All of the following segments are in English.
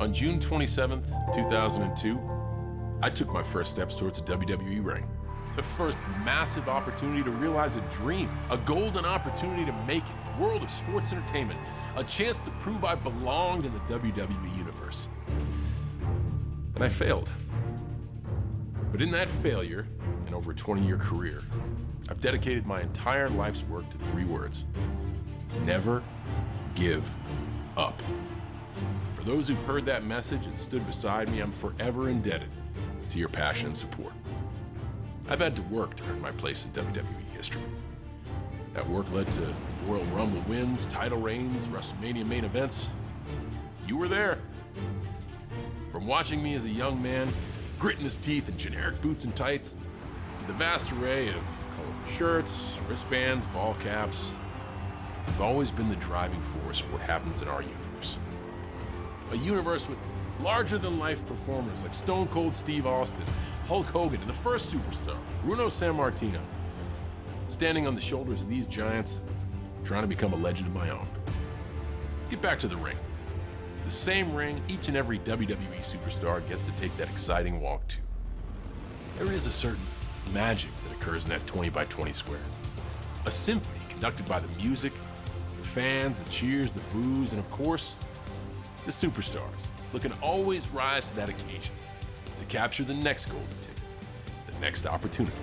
On June 27th, 2002, I took my first steps towards a WWE ring. The first massive opportunity to realize a dream, a golden opportunity to make it, the world of sports entertainment, a chance to prove I belonged in the WWE universe. And I failed. But in that failure, and over a 20-year career, I've dedicated my entire life's work to 3 words: never give up. For those who've heard that message and stood beside me, I'm forever indebted to your passion and support. I've had to work to earn my place in WWE history. That work led to Royal Rumble wins, title reigns, WrestleMania main events. You were there. From watching me as a young man, gritting his teeth in generic boots and tights, to the vast array of colorful shirts, wristbands, ball caps, you've always been the driving force for what happens in our universe. A universe with larger-than-life performers like Stone Cold Steve Austin, Hulk Hogan, and the first superstar, Bruno Sammartino. Standing on the shoulders of these giants, trying to become a legend of my own. Let's get back to the ring. The same ring each and every WWE superstar gets to take that exciting walk to. There is a certain magic that occurs in that 20 by 20 square. A symphony conducted by the music, the fans, the cheers, the boos, and of course, the superstars, looking to always rise to that occasion, to capture the next golden ticket, the next opportunity.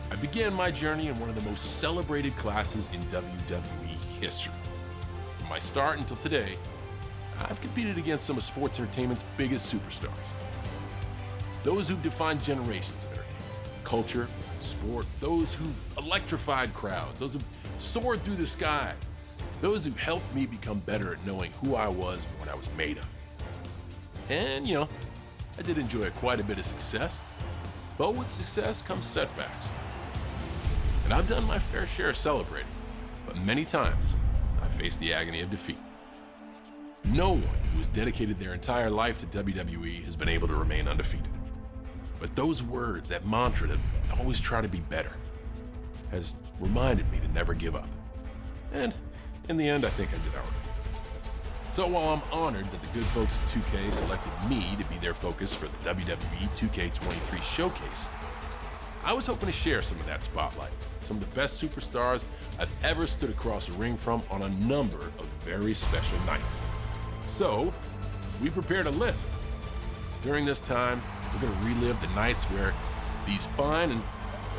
I began my journey in one of the most celebrated classes in WWE history. From my start until today, I've competed against some of sports entertainment's biggest superstars. Those who've defined generations of entertainment, culture, sport, those who've electrified crowds, those who've soared through the sky, those who helped me become better at knowing who I was and what I was made of. And, you know, I did enjoy quite a bit of success, but with success comes setbacks. And I've done my fair share of celebrating, but many times I've faced the agony of defeat. No one who has dedicated their entire life to WWE has been able to remain undefeated. But those words, that mantra to always try to be better, has reminded me to never give up. And in the end, I think I did all right. So while I'm honored that the good folks at 2K selected me to be their focus for the WWE 2K23 showcase, I was hoping to share some of that spotlight, some of the best superstars I've ever stood across a ring from on a number of very special nights. So, we prepared a list. During this time, we're going to relive the nights where these fine and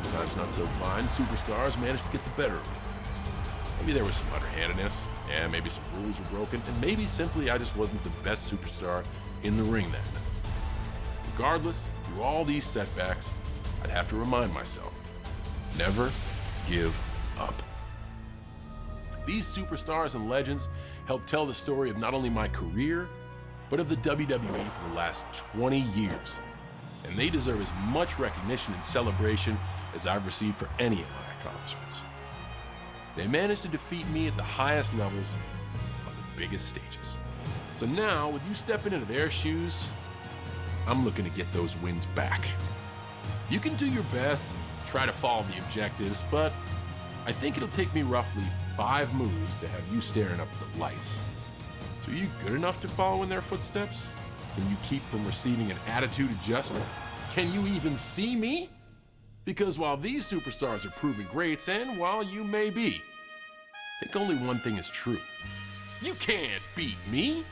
sometimes not so fine superstars managed to get the better of me. Maybe there was some underhandedness, and maybe some rules were broken, and maybe simply I just wasn't the best superstar in the ring that night. Regardless, through all these setbacks, I'd have to remind myself, never give up. These superstars and legends help tell the story of not only my career, but of the WWE for the last 20 years. And they deserve as much recognition and celebration as I've received for any of my accomplishments. They managed to defeat me at the highest levels on the biggest stages. So now, with you stepping into their shoes, I'm looking to get those wins back. You can do your best and try to follow the objectives, but I think it'll take me roughly 5 moves to have you staring up at the lights. So are you good enough to follow in their footsteps? Can you keep from receiving an attitude adjustment? Can you even see me? Because while these superstars are proven greats, and while you may be, I think only one thing is true. You can't beat me!